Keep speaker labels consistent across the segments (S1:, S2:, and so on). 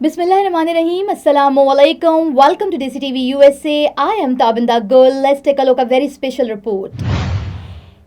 S1: Bismillahirrahmanirrahim. Assalamu alaikum. Welcome to DESI TV USA. I am Tabinda Gul. Let's take a look at a very special report.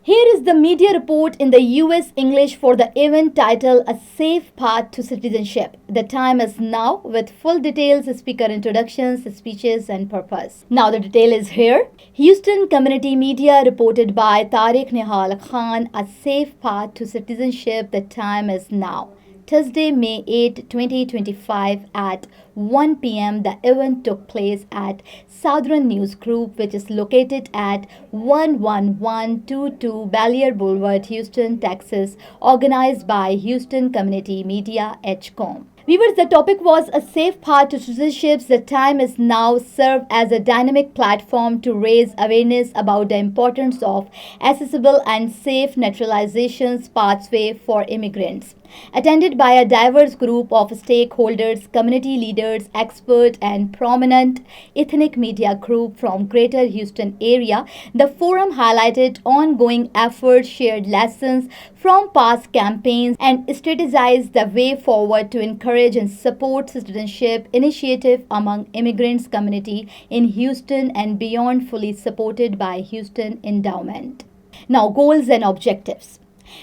S1: Here is the media report in the US English for the event titled A Safe Path to Citizenship. The time is now with full details, speaker introductions, speeches and purpose. Now the detail is here. Houston Community Media reported by Tariq Nihal Khan, A Safe Path to Citizenship. The time is now. Thursday, May 8, 2025 at 1 p.m. The event took place at Southern News Group, which is located at 11122 Bellaire Blvd, Houston, Texas, organized by Houston Community Media, HCoM. Viewers, the topic was a safe path to citizenships. The time is now served as a dynamic platform to raise awareness about the importance of accessible and safe naturalization pathway for immigrants. Attended by a diverse group of stakeholders, community leaders, experts, and prominent ethnic media group from Greater Houston area, the forum highlighted ongoing efforts, shared lessons from past campaigns, and strategized the way forward to encourage and support citizenship initiative among immigrants community in Houston and beyond, fully supported by Houston Endowment. Now, goals and objectives.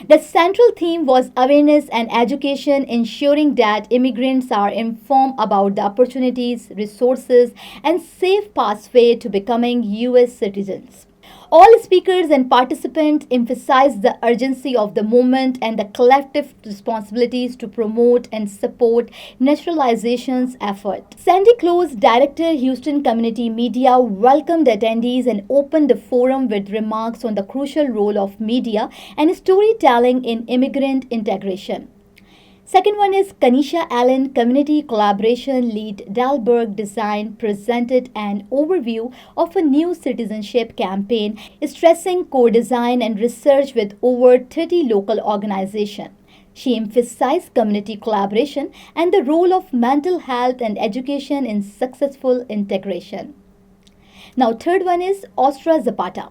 S1: The central theme was awareness and education, ensuring that immigrants are informed about the opportunities, resources, and safe pathway to becoming U.S. citizens. All speakers and participants emphasized the urgency of the moment and the collective responsibilities to promote and support naturalization's effort. Sandy Close, Director, Houston Community Media, welcomed attendees and opened the forum with remarks on the crucial role of media and storytelling in immigrant integration. Second one is Kanisha Allen, Community Collaboration Lead, Bellaire Blvd, presented an overview of a new citizenship campaign, stressing co-design and research with over 30 local organizations. She emphasized community collaboration and the role of mental health and education in successful integration. Now, third one is Ostra Zapata.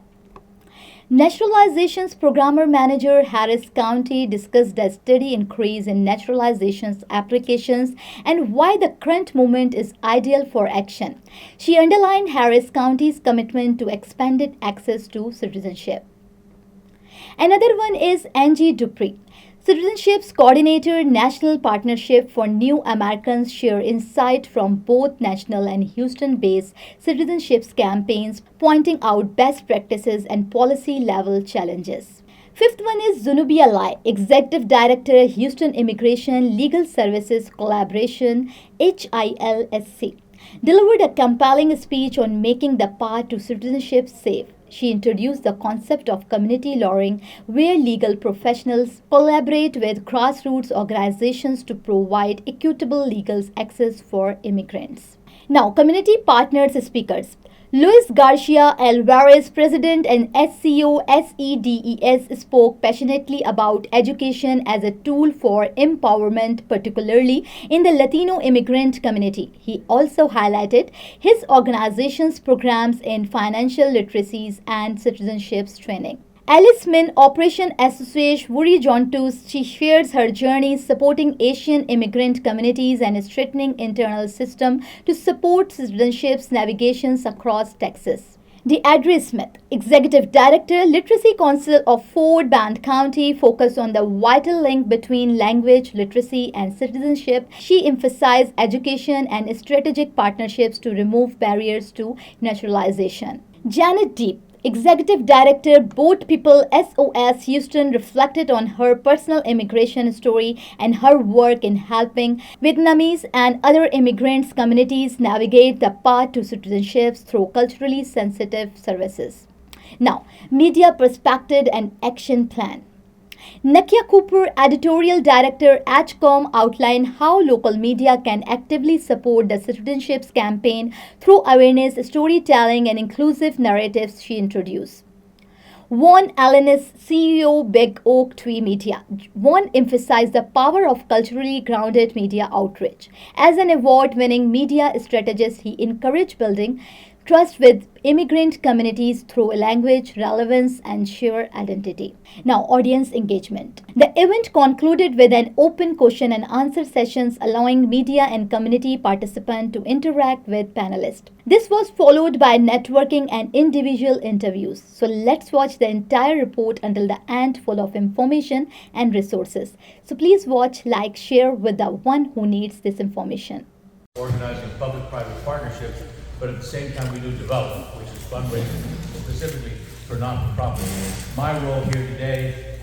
S1: Naturalizations Programmer Manager, Harris County, discussed the steady increase in naturalizations applications and why the current moment is ideal for action. She underlined Harris County's commitment to expanded access to citizenship. Another one is Angie Dupree. Citizenships Coordinator, National Partnership for New Americans, share insight from both national and Houston-based citizenships campaigns, pointing out best practices and policy-level challenges. Fifth one is Zunubia Lai, Executive Director, Houston Immigration Legal Services Collaboration, HILSC, delivered a compelling speech on making the path to citizenship safe. She introduced the concept of community lawyering, where legal professionals collaborate with grassroots organizations to provide equitable legal access for immigrants. Now, community partners speakers. Luis Garcia Alvarez, President and SCO SEDES, spoke passionately about education as a tool for empowerment, particularly in the Latino immigrant community. He also highlighted his organization's programs in financial literacies and citizenships training. Alice Min, Operation Associate Wuri Jontus, she shares her journey supporting Asian immigrant communities and strengthening internal system to support citizenships navigations across Texas. DeAndre Smith, Executive Director, Literacy Council of Fort Bend County, focused on the vital link between language, literacy, and citizenship. She emphasized education and strategic partnerships to remove barriers to naturalization. Janet Deep, Executive Director, Boat People SOS Houston, reflected on her personal immigration story and her work in helping Vietnamese and other immigrants communities navigate the path to citizenships through culturally sensitive services. Now, media perspective and action plan. Nakia Cooper, Editorial Director, HCoM, outlined how local media can actively support the citizenships campaign through awareness, storytelling, and inclusive narratives she introduced. Vaughn Ellis, CEO, Big Oak Tree Media. Vaughn emphasized the power of culturally grounded media outreach. As an award-winning media strategist, he encouraged building trust with immigrant communities through language, relevance, and shared identity. Now, audience engagement. The event concluded with an open question and answer sessions allowing media and community participants to interact with panelists. This was followed by networking and individual interviews. So let's watch the entire report until the end, full of information and resources. So please watch, like, share with the one who needs this information.
S2: Organizing public-private partnerships, but at the same time we do development, which is fundraising specifically for not-for-profit. My role here today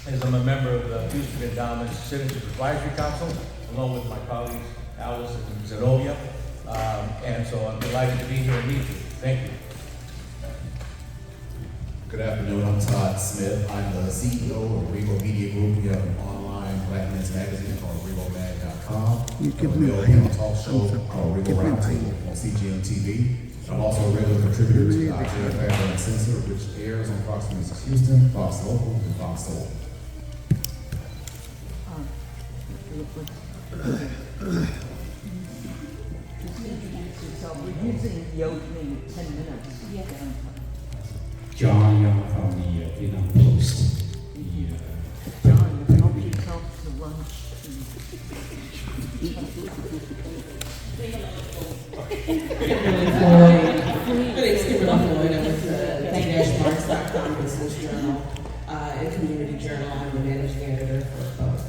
S2: is I'm a member of the Houston Endowment's Citizenship Advisory Council, along with my colleagues Alice and Zenobia, and so I'm delighted to be here and meet you. Thank you.
S3: Good afternoon, I'm Todd Smith. I'm the CEO of Rebo Media Group. We have an online Black men's magazine called ReboMag.com. We have a talk show called Rebo Roundtable on CGM TV. I'm also a regular contributor to the Octave Family Censor, which airs on Fox News Houston, Fox Local, and Fox Soul.
S4: We're using the opening 10 minutes. Yeah.
S5: John Young from the Vietnam Post.
S4: John, help yourself to lunch.
S6: Kimberly Floyd. My name is Kimberly Floyd. I'm with the D-Marks.com Business Journal and Community Journal. I'm the managing editor for both.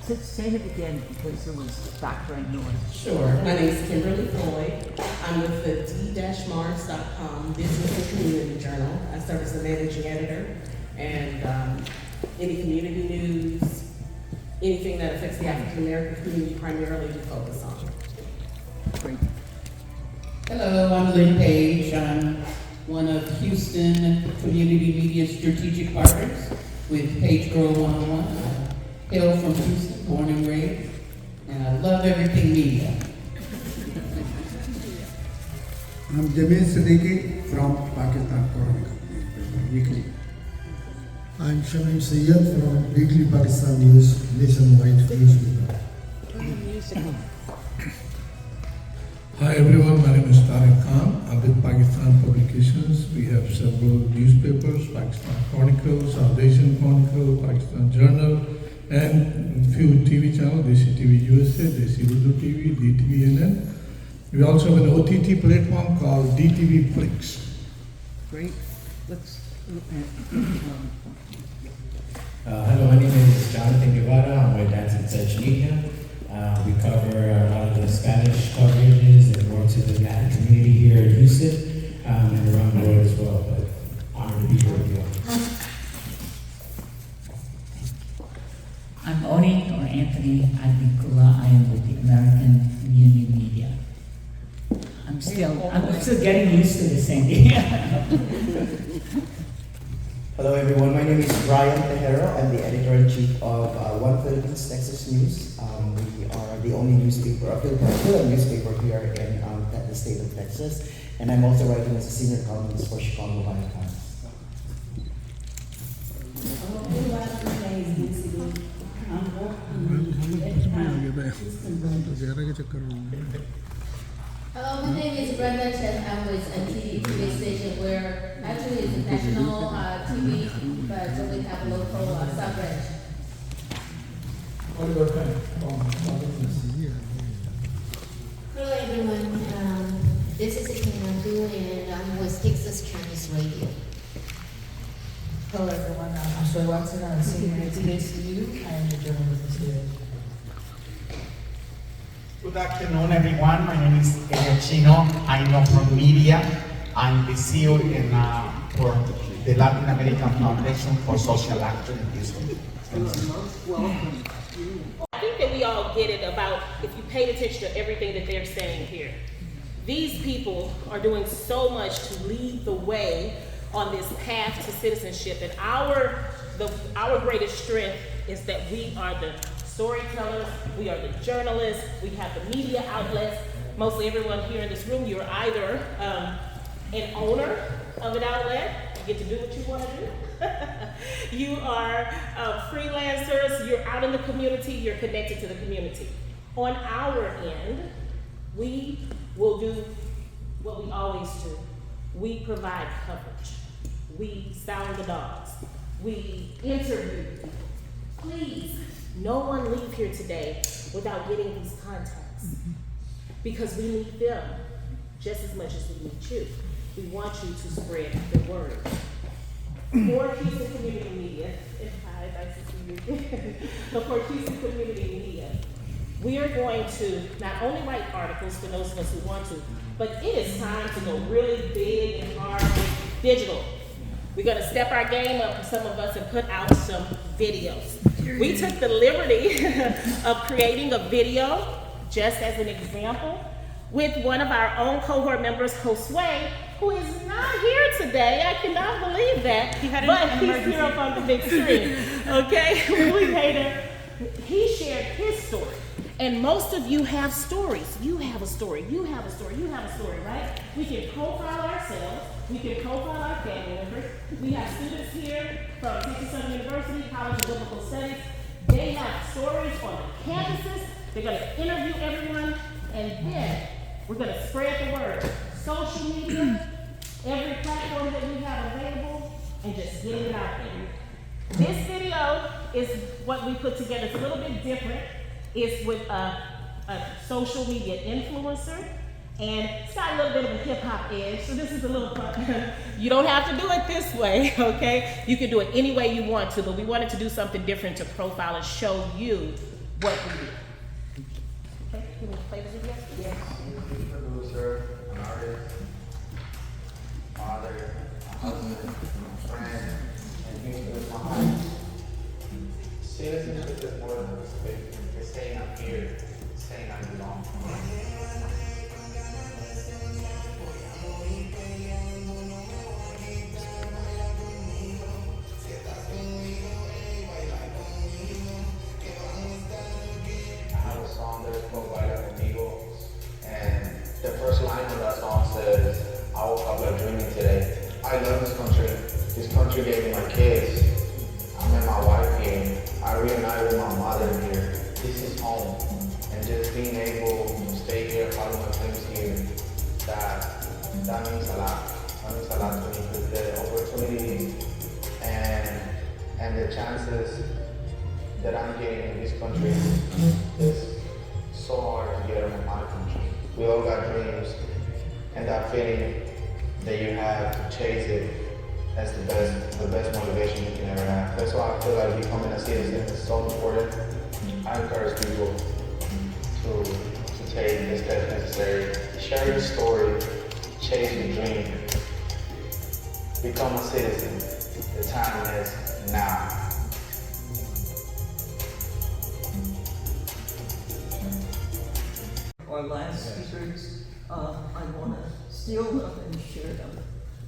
S4: Say it again because there was background noise.
S6: Sure. My name is Kimberly Floyd. I'm with the D-Marks.com Business and Community Journal. I serve as the managing editor, and any community news, anything that affects the African American community, primarily we focus on.
S4: Great.
S7: Hello, I'm Lynn Page. I'm one of Houston Community Media Strategic Partners with Page Girl 101. I hail from Houston, born and raised, and I love everything media.
S8: I'm Jamil Siddiqui from Pakistan Chronicle Weekly.
S9: I'm Shamim Sayyed from Weekly Pakistan News, nationwide newspaper.
S10: Hi everyone, my name is Tariq Khan. I'm with Pakistan Publications. We have several newspapers, Pakistan Chronicle, South Asian Chronicle, Pakistan Journal, and a few TV channels, DESI TV USA, DESI Urdu TV, DTVNN. We also have an OTT platform called DTV Flix.
S4: Great. Let's.
S5: Hello, my name is Jonathan Guevara. I'm with Dance and Such Media. We cover a lot of the Spanish coverages and more to the Latin community here in Houston and around the world as well. But honored to be here with you all.
S11: I'm Oni, or Anthony Advikula. I am with the American Community Media. I'm still getting used to this, Sandy.
S12: Hello everyone, my name is Brian Tejero. I'm the editor-in-chief of One Philippines Texas News. We are the only newspaper, a Filipino newspaper here in the state of Texas. And I'm also writing as a senior columnist for Chicago Times.
S13: Hello, my name is Brenda and I'm with NTD TV station where actually it's a national TV, but we have local coverage.
S14: Hello everyone, this is Ikinandu and I'm with Texas Chinese Radio.
S15: Hello everyone, I'm Shui Watson. I'm a senior at TSU. I am the journalism student.
S16: Good afternoon, everyone. My name is Elio Chino. I'm not from media. I'm the CEO for the Latin American Foundation for Social Action in Houston.
S6: Welcome. I think that we all get it about if you paid attention to everything that they're saying here. These people are doing so much to lead the way on this path to citizenship, and our greatest strength is that we are the storytellers, we are the journalists, we have the media outlets. Mostly everyone here in this room, you're either an owner of an outlet, you get to do what you want to do. You are freelancers, you're out in the community, you're connected to the community. On our end, we will do what we always do. We provide coverage. We sound the dogs. We interview. Please, no one leave here today without getting these contacts, because we need them just as much as we need you. We want you to spread the word. For Houston Community Media, hi, nice to see you again. For Houston Community Media, we are going to not only write articles for those of us who want to, but it is time to go really big and hard with digital. We're gonna step our game up for some of us and put out some videos. We took the liberty of creating a video, just as an example, with one of our own cohort members, Josue, who is not here today. I cannot believe that, but he's here up on the big screen, okay? We made it. He shared his story. And most of you have stories. You have a story, you have a story, you have a story, right? We can profile ourselves, we can profile our family members. We have students here from Texas University, College of Biblical Studies. They have stories on the campuses. They're gonna interview everyone, and then we're gonna spread the word. Social media, every platform that we have available, and just getting it out there. This video is what we put together. It's a little bit different. It's with a social media influencer, and it's got a little bit of a hip hop edge, so this is a little fun. You don't have to do it this way, okay? You can do it any way you want to, but we wanted to do something different to profile and show you what we do. Okay, can we play the video? Yes.
S17: Producer, an artist, father, a husband, a friend, and Houston is my home. Citizenship is more than a space. It's saying I'm here, it's saying I belong. I have a song that is called Bellaire Blvd, and the first line of that song says, I woke up like dreaming today. I love this country. This country gave me my kids. I met my wife here. I reunited with my mother here. This is home. And just being able to stay here, follow my dreams here, that means a lot. That means a lot to me, because the opportunities and the chances that I'm getting in this country is so hard to get in my country. We all got dreams, and that feeling that you have to chase it, that's the best motivation you can ever have. That's why I feel like becoming a citizen is so important. I encourage people to take the steps necessary, share your story, chase your dream, become a citizen. The time is now.
S18: Our last speakers, I want to steal them and share them.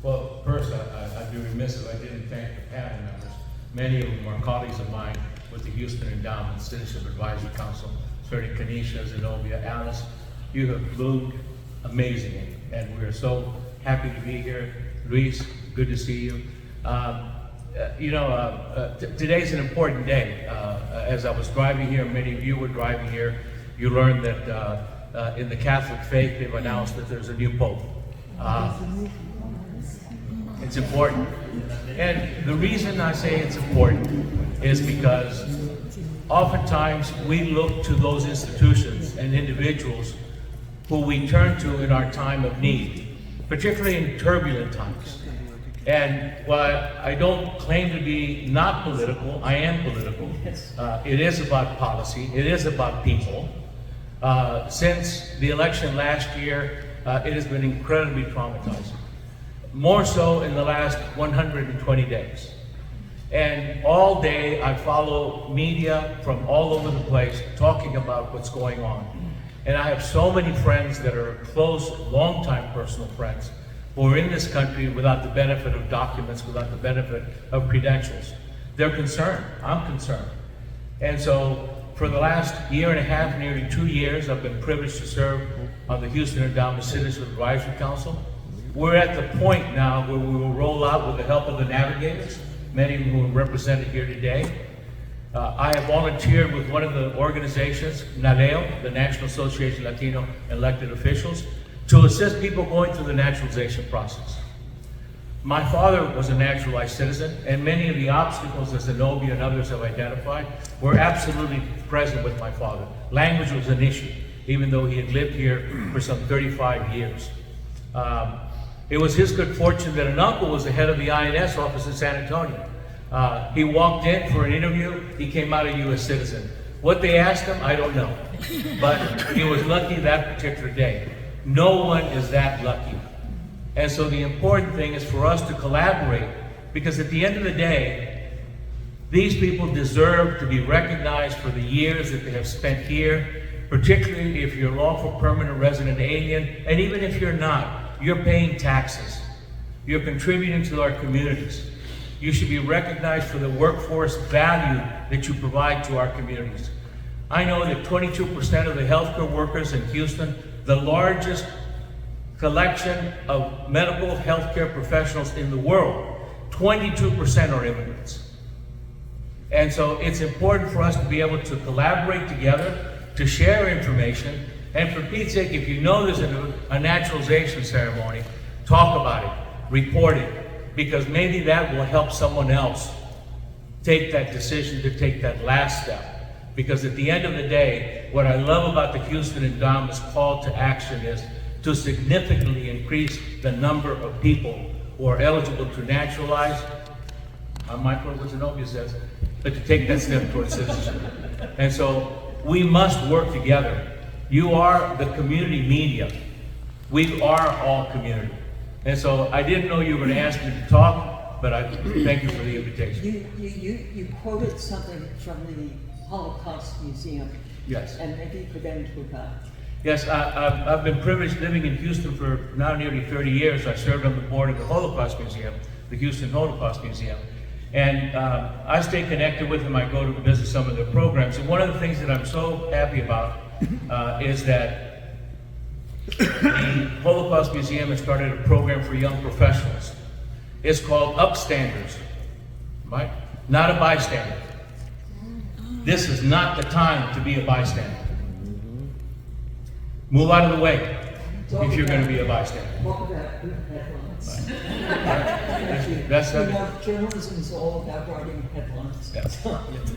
S2: Well, first, I'd be remiss if I didn't thank the panel members. Many of them are colleagues of mine with the Houston Endowment Citizenship Advisory Council, starting Kanisha, Zenobia, Alice. You have bloomed amazingly, and we're so happy to be here. Luis, good to see you. Today's an important day. As I was driving here, many of you were driving here, you learned that in the Catholic faith, they've announced that there's a new pope. It's important. And the reason I say it's important is because oftentimes we look to those institutions and individuals who we turn to in our time of need, particularly in turbulent times. And while I don't claim to be not political, I am political. It is about policy, it is about people. Since the election last year, it has been incredibly traumatizing. More so in the last 120 days. And all day I follow media from all over the place talking about what's going on. And I have so many friends that are close, long-time personal friends who are in this country without the benefit of documents, without the benefit of credentials. They're concerned, I'm concerned. And so for the last year and a half, nearly 2 years, I've been privileged to serve on the Houston Endowment Citizenship Advisory Council. We're at the point now where we will roll out with the help of the navigators, many of whom are represented here today. I have volunteered with one of the organizations, NALEO, the National Association of Latino Elected Officials, to assist people going through the naturalization process. My father was a naturalized citizen, and many of the obstacles, as Zenobia and others have identified, were absolutely present with my father. Language was an issue, even though he had lived here for some 35 years. It was his good fortune that an uncle was the head of the INS office in San Antonio. He walked in for an interview, he came out a U.S. citizen. What they asked him, I don't know, but he was lucky that particular day. No one is that lucky. And so the important thing is for us to collaborate, because at the end of the day, these people deserve to be recognized for the years that they have spent here, particularly if you're a lawful permanent resident alien, and even if you're not, you're paying taxes. You're contributing to our communities. You should be recognized for the workforce value that you provide to our communities. I know that 22% of the healthcare workers in Houston, the largest collection of medical healthcare professionals in the world, 22% are immigrants. And so it's important for us to be able to collaborate together, to share information, and for Pete's sake, if you know there's a naturalization ceremony, talk about it, report it, because maybe that will help someone else take that decision to take that last step. Because at the end of the day, what I love about the Houston Endowment's call to action is to significantly increase the number of people who are eligible to naturalize. I'm mindful of what Zenobia says, but to take that step towards citizenship. And so we must work together. You are the community media. We are all community. And so I didn't know you were going to ask me to talk, but I thank you for the invitation.
S18: You quoted something from the Holocaust Museum.
S2: Yes.
S18: And maybe you could enter with that.
S2: Yes, I've been privileged living in Houston for now nearly 30 years. I served on the board of the Holocaust Museum, the Houston Holocaust Museum. And I stay connected with them. I go to visit some of their programs. And one of the things that I'm so happy about is that the Holocaust Museum has started a program for young professionals. It's called Upstanders, right? Not a bystander. This is not the time to be a bystander. Move out of the way if you're going to be a bystander.
S18: Talk about headlines.
S2: That's
S18: you know, journalism is all about writing headlines.
S2: Yes.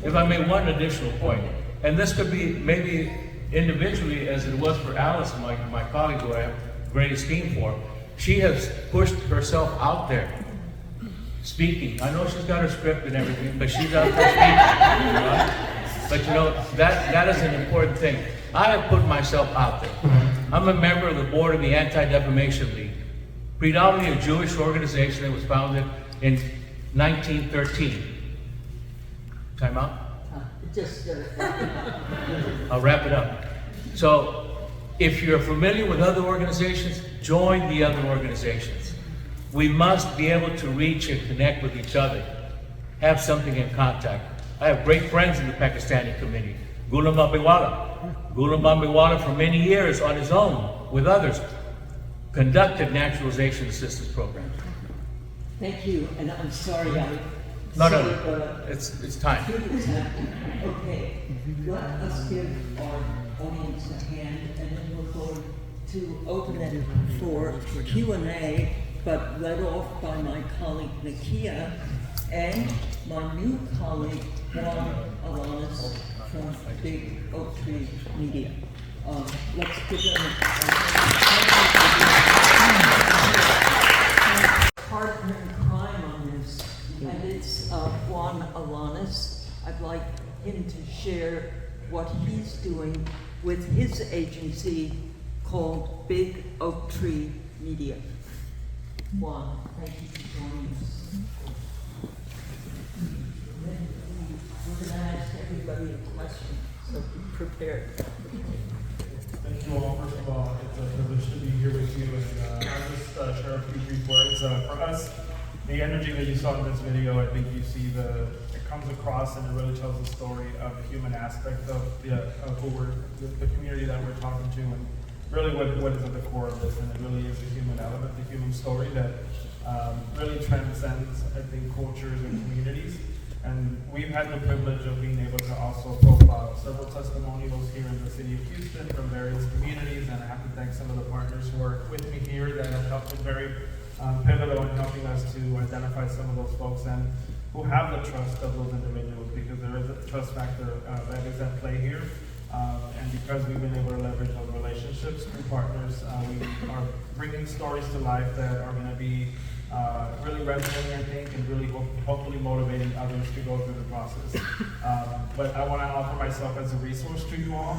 S2: If I may, one additional point, and this could be maybe individually as it was for Alice, my colleague who I have great esteem for, she has pushed herself out there speaking. I know she's got her script and everything, but she's out there speaking. Right? But you know, that is an important thing. I have put myself out there. I'm a member of the board of the Anti-Defamation League, predominantly a Jewish organization that was founded in 1913. Time out?
S18: Just
S2: I'll wrap it up. So, if you're familiar with other organizations, join the other organizations. We must be able to reach and connect with each other, have something in contact. I have great friends in the Pakistani committee. Ghulam Bambiwala for many years on his own with others conducted naturalization assistance programs.
S18: Thank you, and I'm sorry
S2: No, it's time.
S18: Okay, let us give our audience a hand, and then we're going to open it for Q&A, but led off by my colleague Nakia and my new colleague Juan Alanis from Big Oak Tree Media. Let's give them a partner in crime on this, and it's Juan Alanis. I'd like him to share what he's doing with his agency called Big Oak Tree Media. Juan, thank you for joining us. We're going to ask everybody a question, so be prepared.
S19: Thank you all. First of all, it's a privilege to be here with you, and I'll just share a few brief words. For us, the energy that you saw in this video, I think you see it comes across, and it really tells the story of the human aspect of the community that we're talking to, and really what is at the core of this, and it really is the human element, the human story that really transcends, I think, cultures and communities. And we've had the privilege of being able to also profile several testimonials here in the city of Houston from various communities, and I have to thank some of the partners who are with me here that have helped in very pivotal in helping us to identify some of those folks and who have the trust of those individuals, because there is a trust factor that is at play here. And because we've been able to leverage those relationships through partners, we are bringing stories to life that are going to be really resonating, I think, and really hopefully motivating others to go through the process. But I want to offer myself as a resource to you all.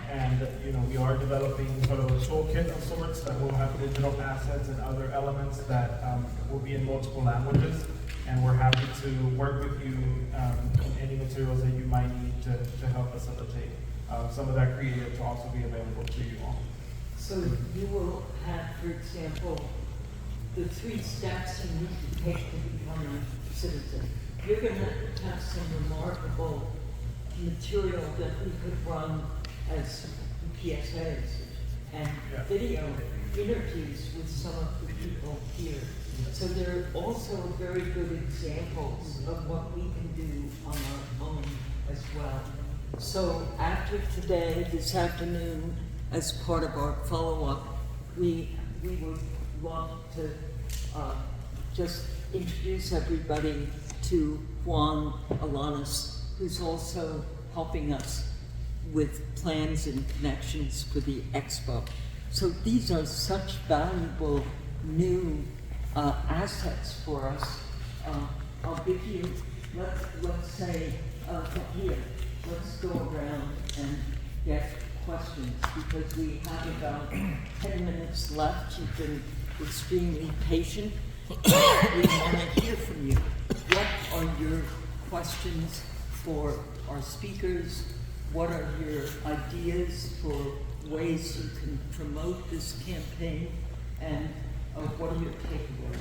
S19: And we are developing sort of a toolkit of sorts that will have digital assets and other elements that will be in multiple languages. And we're happy to work with you in any materials that you might need to help facilitate some of that creative to also be available to you all.
S18: So you will have, for example, the 3 steps you need to take to become a citizen. You're going to have some remarkable material that we could run as PSAs and video interviews with some of the people here. So there are also very good examples of what we can do on our own as well. So after today, this afternoon, as part of our follow-up, we would love to just introduce everybody to Juan Alanis, who's also helping us with plans and connections for the expo. So these are such valuable new assets for us. I'll give you, let's say, here, let's go around and get questions, because we have about 10 minutes left. You've been extremely patient. We want to hear from you. What are your questions for our speakers? What are your ideas for ways you can promote this campaign? And what are your takeaways?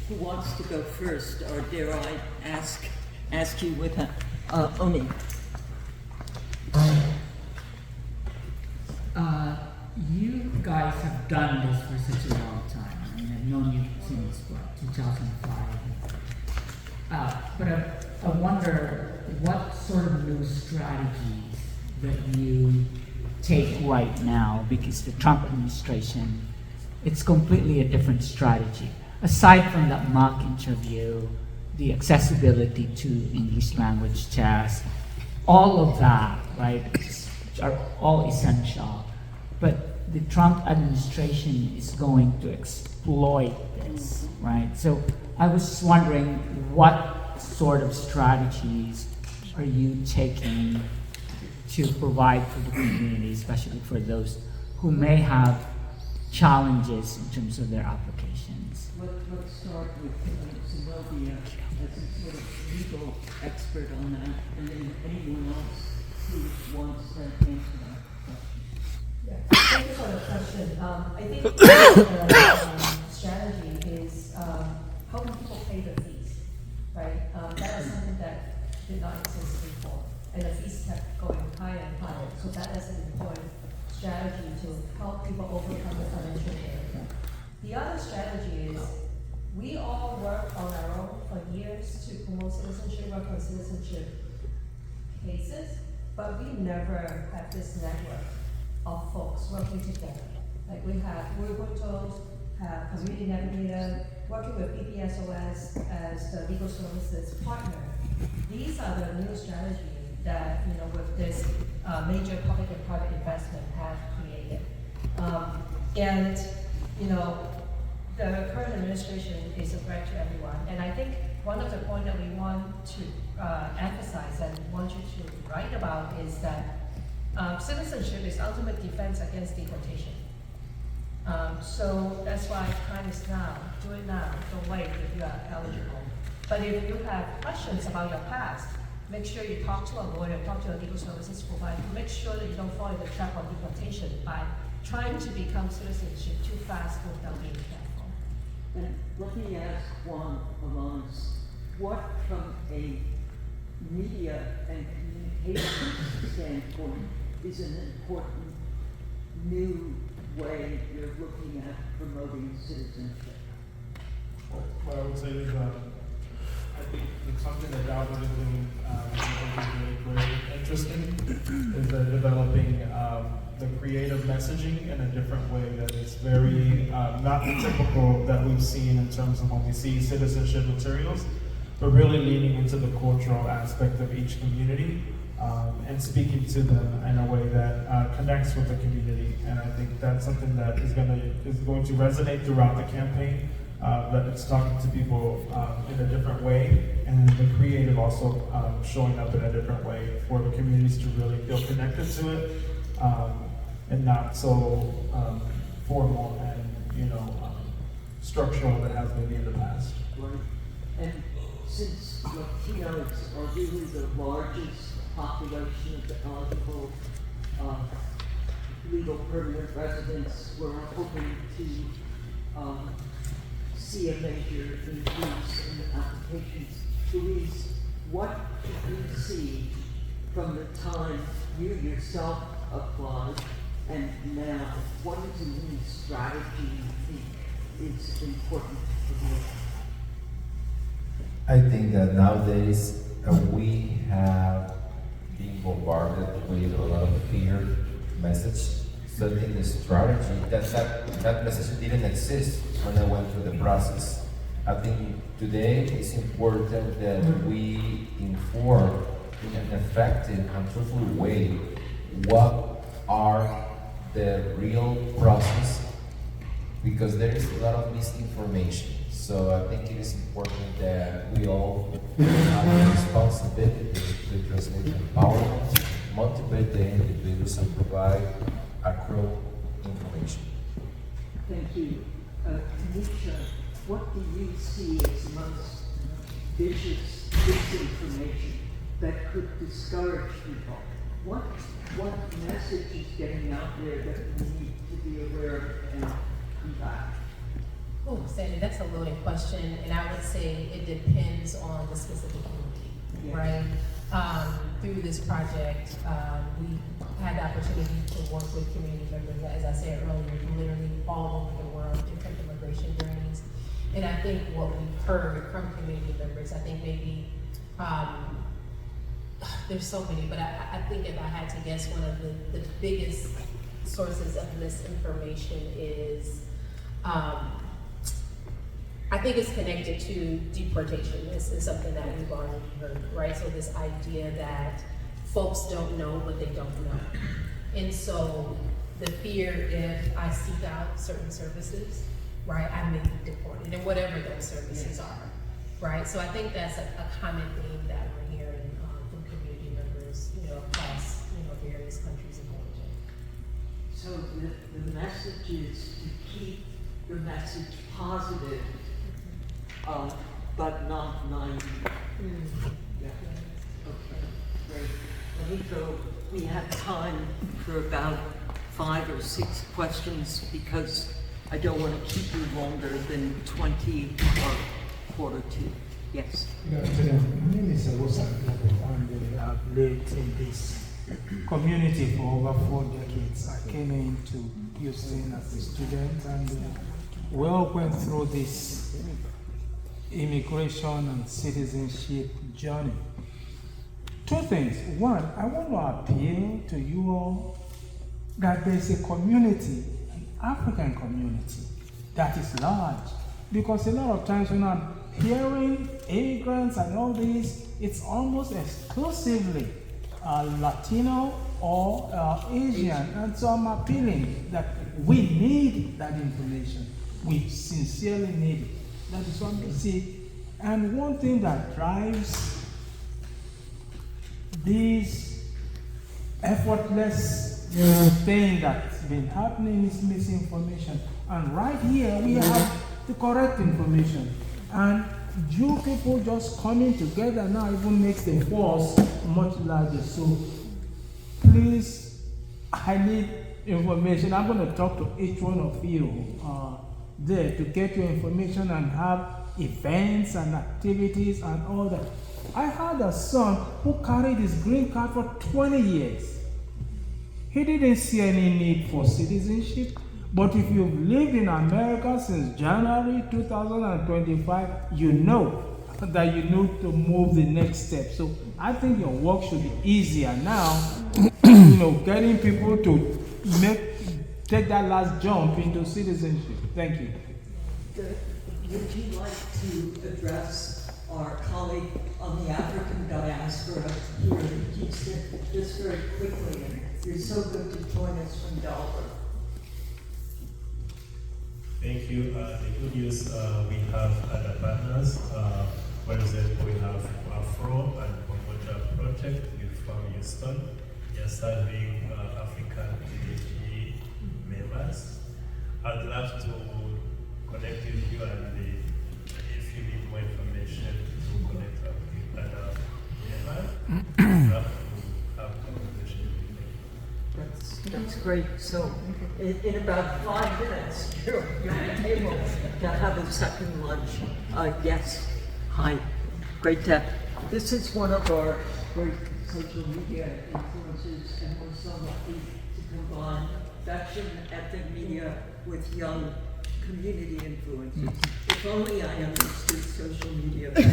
S18: Who wants to go first, or dare I ask you with Oni?
S11: You guys have done this for such a long time. I mean, I've known you since, 2005. But I wonder what sort of new strategies that you take right now, because the Trump administration, it's completely a different strategy. Aside from that mock interview, the accessibility to English language tests, all of that, right, are all essential. But the Trump administration is going to exploit this, right? So I was just wondering, what sort of strategies are you taking to provide for the community, especially for those who may have challenges in terms of their applications?
S18: Let's start with Zenobia as a sort of legal expert on that, and then anyone else who wants to answer that question.
S20: Thank you for the question. I think the strategy is how can people pay the fees, right? That is something that did not exist before, and the fees kept going higher and higher. So that is an important strategy to help people overcome the financial barrier. The other strategy is we all work on our own for years to promote citizenship, work on citizenship cases, but we never have this network of folks working together. Like we have Urbantos, have Community Navigator, working with PPSOS as the legal services partner. These are the new strategies that, with this major public and private investment have created. The current administration is a threat to everyone. And I think one of the points that we want to emphasize and want you to write about is that citizenship is ultimate defense against deportation. So that's why time is now. Do it now. Don't wait if you are eligible. But if you have questions about your past, make sure you talk to a lawyer, talk to a legal services provider. Make sure that you don't fall in the trap of deportation by trying to become citizenship too fast without being careful.
S18: And let me ask Juan Alanis, what from a media and communication standpoint is an important new way you're looking at promoting citizenship?
S19: What I would say is, I think it's something that Dalbert is doing, very interesting, is developing the creative messaging in a different way that is very not the typical that we've seen in terms of when we see citizenship materials, but really leaning into the cultural aspect of each community and speaking to them in a way that connects with the community. And I think that's something that is going to resonate throughout the campaign. That it's talking to people in a different way, and the creative also showing up in a different way for the communities to really feel connected to it, and not so formal and structural that has maybe in the past.
S18: Right. And since Latinos are really the largest population of the eligible legal permanent residents, we're hoping to see a major increase in the applications. Louise, what did you see from the time you yourself applied and now? What is a new strategy you think is important for you?
S21: I think that nowadays we have been bombarded with a lot of fear message. So I think the strategy, that message didn't exist when I went through the process. I think today it's important that we inform in an effective and truthful way what are the real process, because there is a lot of misinformation. So I think it is important that we all have a responsibility to translate empowerment, motivate the individuals, and provide accurate information.
S18: Thank you. Tanisha, what do you see as most vicious disinformation that could discourage people? What message is getting out there that we need to be aware of and combat?
S13: Oh, Sandy, that's a loaded question, and I would say it depends on the specific community, right? Through this project, we had the opportunity to work with community members, as I said earlier, from literally all over the world, different immigration journeys. And I think what we've heard from community members, I think maybe, there's so many, but I think if I had to guess, one of the biggest sources of misinformation is, I think it's connected to deportation. This is something that we've already heard, right? So this idea that folks don't know what they don't know. And so the fear, if I seek out certain services, right, I may be deported, and whatever those services are, right? So I think that's a common theme that we're hearing from community members, across, various countries of origin.
S18: So the message is to keep the message positive, but not naive. Yeah. Okay, great. Juanito, we have time for about 5 or 6 questions because I don't want to keep you longer than 20 or quarter to. Yes.
S4: Good afternoon. My name is Rosa, and I've lived in this community for over 4 decades. I came into Houston as a student, and we all went through this immigration and citizenship journey. 2 things. One, I want to appeal to you all that there's a community, an African community, that is large. Because a lot of times when I'm hearing immigrants and all this, it's almost exclusively Latino or Asian. And so I'm appealing that we need that information. We sincerely need it. That is what we see. And one thing that drives this effortless thing that's been happening is misinformation. And right here we have the correct information. And you people just coming together now even makes the force much larger. So please, I need information. I'm going to talk to each one of you there to get your information and have events and activities and all that. I had a son who carried his green card for 20 years. He didn't see any need for citizenship, but if you've lived in America since January 2025, you know that you need to move the next step. So I think your work should be easier now, getting people to take that last jump into citizenship. Thank you.
S18: Would you like to address our colleague on the African diaspora here in Houston just very quickly? And you're so good to join us from Delaware.
S1: Thank you. The good news, we have other partners. For example, we have Afro and Promoter Project from Houston. They are serving African DESI members. I'd love to connect with you, and if you need more information to connect up with other members, I'd love to have a conversation with you.
S18: That's great. So in about 5 minutes, you're able to have a second lunch. Yes. Hi. Great to. This is one of our great social media influencers, and we're so lucky to combine fashion, ethnic media with young community influencers. If only I understood social media better.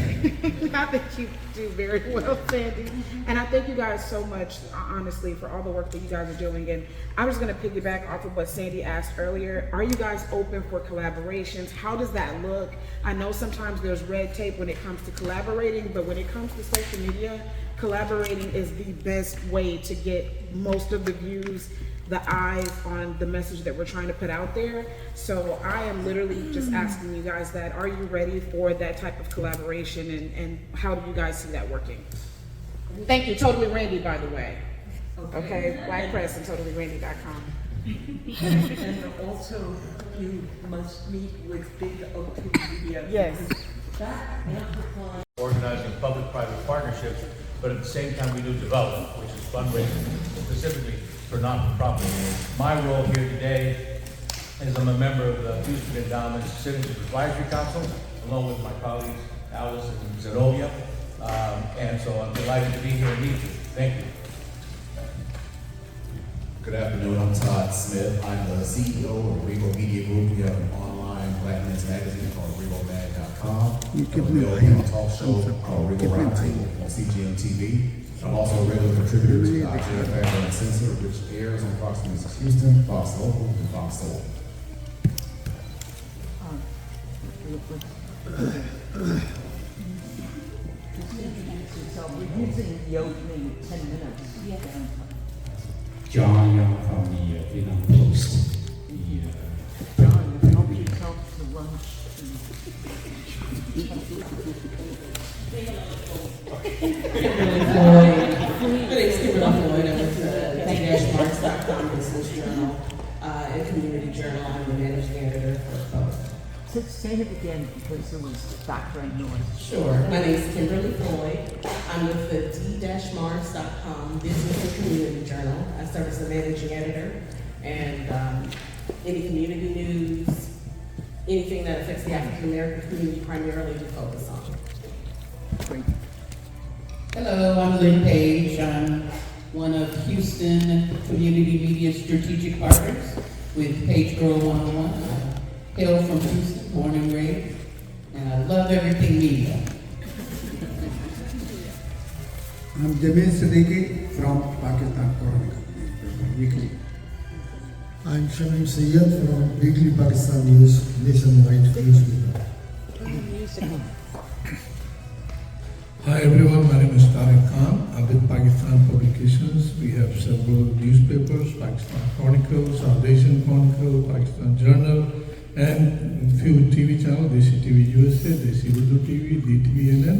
S6: I think you do very well, Sandy. And I thank you guys so much, honestly, for all the work that you guys are doing. And I was going to piggyback off of what Sandy asked earlier. Are you guys open for collaborations? How does that look? I know sometimes there's red tape when it comes to collaborating, but when it comes to social media, collaborating is the best way to get most of the views, the eyes on the message that we're trying to put out there. So I am literally just asking you guys that, are you ready for that type of collaboration, and how do you guys see that working? Thank you, Totally Randy, by the way. Okay, Black Press and TotallyRandy.com.
S18: And also, you must meet with Big O2 Media.
S6: Yes.
S18: That amplifies.
S2: Organizing public-private partnerships, but at the same time we do development, which is fundraising specifically for not-for-profit. My role here today is I'm a member of the Houston Endowment's Citizenship Advisory Council, along with my colleagues Alice and Zenobia, and so I'm delighted to be here and meet you. Thank you.
S3: Good afternoon, I'm Todd Smith. I'm the CEO of Rebo Media Group. We have an online Black men's magazine called ReboMag.com. We have a talk show called Rebo Roundtable on CGM TV. I'm also a regular contributor to the Family Uncensored, which airs on Fox News Houston, Fox Local, and Fox Soul.
S18: We're using the opening 10 minutes. Yeah.
S5: John Young from the Vietnam Post.
S18: John, help yourself to lunch.
S7: Kimberly Floyd. I'm with the D-Marks.com Business Journal and Community Journal. I'm the managing editor for both.
S18: Say it again because there was background noise.
S7: Sure. My name is Kimberly Floyd. I'm with the D-Marks.com Business and Community Journal. I serve as the managing editor, and any community news, anything that affects the African American community primarily we focus on.
S18: Great.
S7: Hello, I'm Lynn Page. I'm one of Houston Community Media Strategic Partners with Page Girl 101. I hail from Houston, born and raised, and I love everything media.
S8: I'm Jamil Siddiqui from Pakistan Chronicle Weekly.
S9: I'm Shamim Sayyed from Weekly Pakistan News, nationwide newspaper.
S10: Hi everyone, my name is Tariq Khan. I'm with Pakistan Publications. We have several newspapers, Pakistan Chronicle, Salvation Chronicle, Pakistan Journal, and a few TV channels, DESI TV USA, DESI Urdu TV, DTVNN.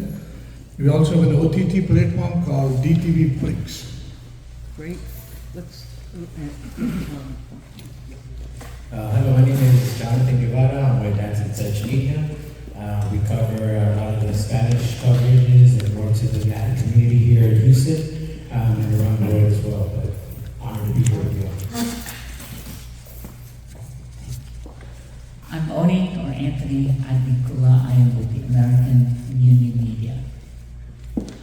S10: We also have an OTT platform called DTV Flix.
S18: Great. Let's.
S5: Hello, my name is Jonathan Guevara. I'm with Dance and Such Media. We cover a lot of the Spanish coverages and more to the Latin community here in Houston and around the world as well. But honored to be here with you all.
S11: I'm Oni, or Anthony Advikula. I am with the American Community Media.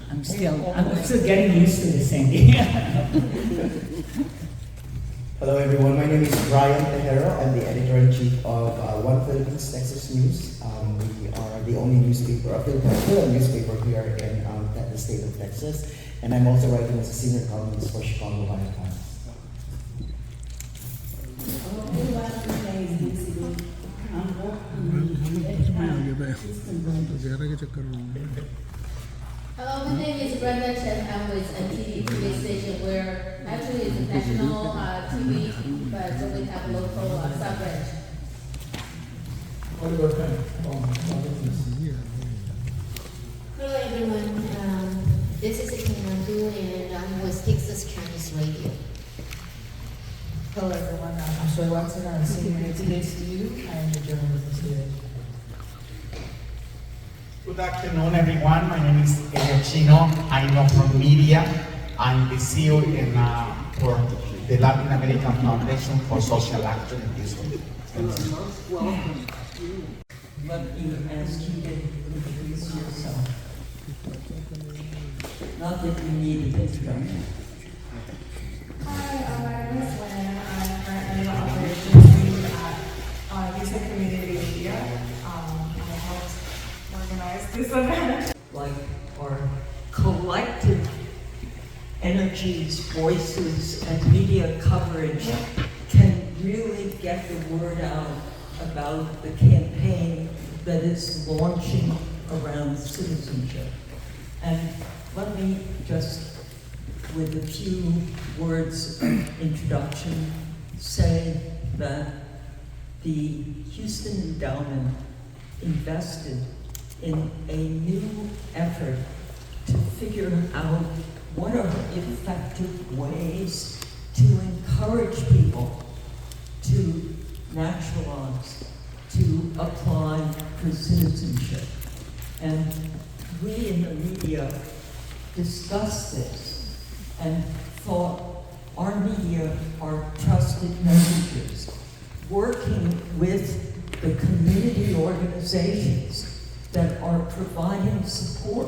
S11: I'm still getting used to this, Sandy.
S12: Hello everyone, my name is Brian Tejero. I'm the editor-in-chief of One Philippines Texas News. We are the only newspaper, a Filipino newspaper here in the state of Texas. And I'm also writing as a senior columnist for HCoM.
S14: Hello, my name is Brenda Chen. I'm with NTD TV station where actually it's a national TV, but we have local sub-branch.
S22: Hello everyone, this is Kinandu and I'm with Texas Chinese Radio.
S15: Hello everyone, I'm Soy Watson. I'm a senior at TSU. I am the journalism student.
S16: Good afternoon, everyone. My name is Chino. I'm from media. I'm the CEO for the Latin American Foundation for Social Action in Houston.
S18: You are most welcome. Let me ask you to introduce yourself. Not that you need an introduction.
S23: Hi, my name is Lynn. I'm currently the operations lead at Houston Community Media. I helped organize this event.
S18: Like our collective energies, voices, and media coverage can really get the word out about the campaign that is launching around citizenship. And let me just, with a few words of introduction, say that the Houston Endowment invested in a new effort to figure out what are effective ways to encourage people to naturalize, to apply for citizenship. And we in the media discussed this and thought our media are trusted messengers, working with the community organizations that are providing support,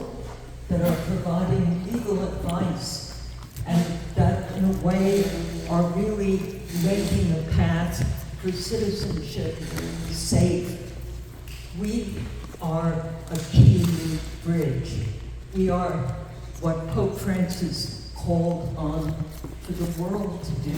S18: that are providing legal advice, and that in a way are really making a path for citizenship safe. We are a key bridge. We are what Pope Francis called on for the world to do.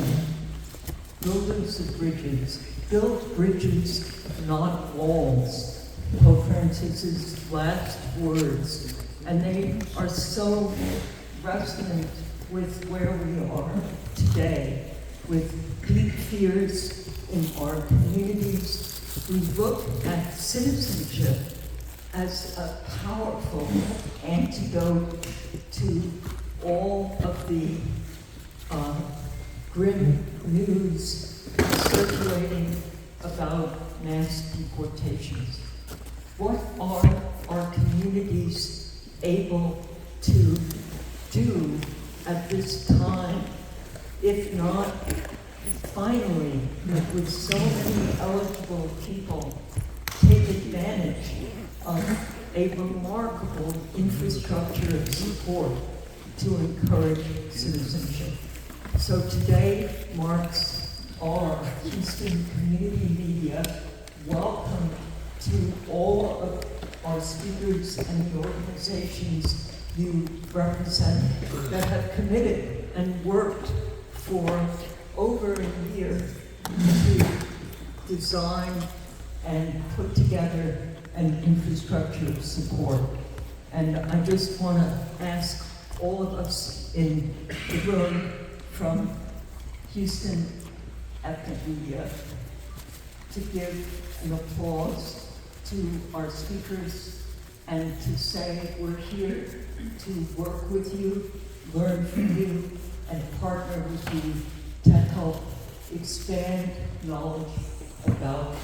S18: Builders of bridges. Build bridges, not walls. Pope Francis's last words. And they are so resonant with where we are today, with deep fears in our communities. We look at citizenship as a powerful antidote to all of the grim news circulating about mass deportations. What are our communities able to do at this time, if not finally, with so many eligible people, take advantage of a remarkable infrastructure of support to encourage citizenship. So today marks our Houston Community Media welcome to all of our speakers and the organizations you represent that have committed and worked for over a year to design and put together an infrastructure of support. And I just want to ask all of us in the room from Houston Ethnic Media to give an applause to our speakers and to say we're here to work with you, learn from you, and partner with you to help expand knowledge about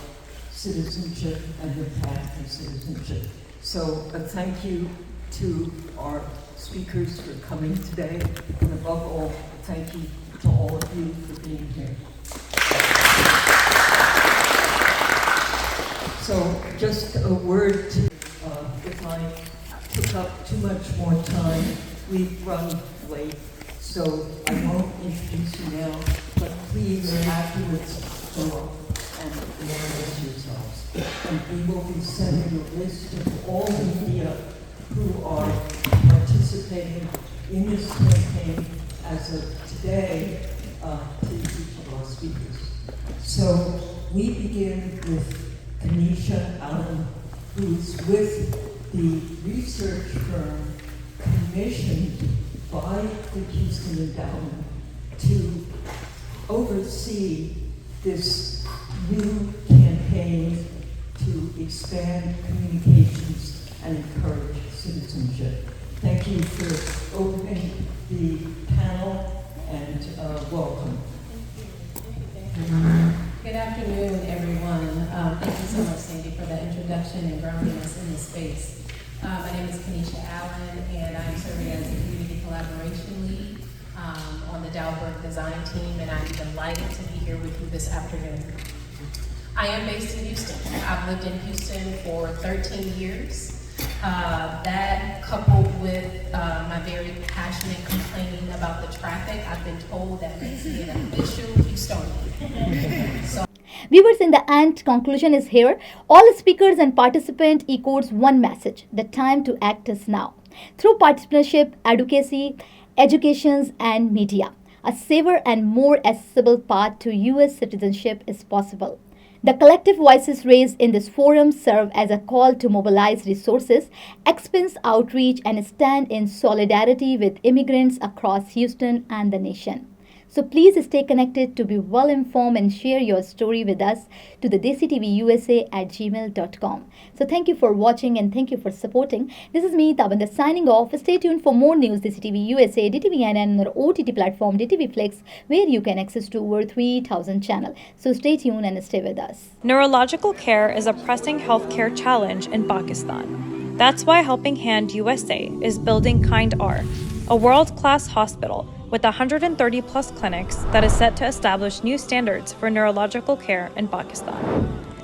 S18: citizenship and the path to citizenship. So a thank you to our speakers for coming today, and above all, a thank you to all of you for being here. So just a word to, if I took up too much more time, we've run late, so I won't introduce you now, but please afterwards go up and introduce yourselves. And we will be sending a list of all media who are participating in this campaign as of today to each of our speakers. So we begin with Kanisha Allen, who's with the research firm commissioned by the Houston Endowment to oversee this new campaign to expand communications and encourage citizenship. Thank you for opening the panel and welcome.
S13: Good afternoon, everyone. Thank you so much, Sandy, for the introduction and grounding us in this space. My name is Kanisha Allen, and I'm serving as a community collaboration lead on the Dalberg design team, and I'm delighted to be here with you this afternoon. I am based in Houston. I've lived in Houston for 13 years. That coupled with my very passionate complaining about the traffic, I've been told that makes me an official Houstonian. So
S17: Viewers, in the end, conclusion is here. All speakers and participants echoes one message: the time to act is now. Through partnership, advocacy, education, and media, a safer and more accessible path to U.S. citizenship is possible. The collective voices raised in this forum serve as a call to mobilize resources, expense outreach, and stand in solidarity with immigrants across Houston and the nation. So please stay connected to be well informed and share your story with us to the DesiTVUSA@gmail.com. So thank you for watching and thank you for supporting. This is me, Tabanda, signing off. Stay tuned for more news. DesiTV USA, DTVN, and our OTT platform, DTV Flex, where you can access to over 3,000 channels. So stay tuned and stay with us.
S19: Neurological care is a pressing healthcare challenge in Pakistan. That's why Helping Hand USA is building Kind R, a world-class hospital with 130 plus clinics that is set to establish new standards for neurological care in Pakistan.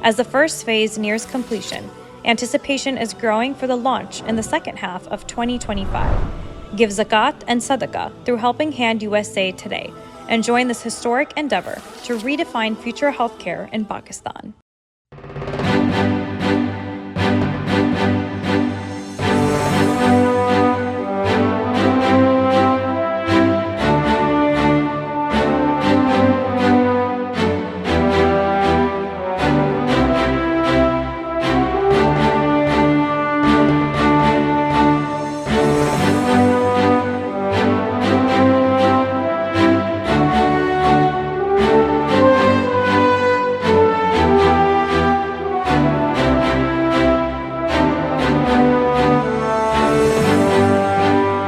S19: As the first phase nears completion, anticipation is growing for the launch in the second half of 2025. Give zakat and sadaqah through Helping Hand USA today and join this historic endeavor to redefine future healthcare in Pakistan.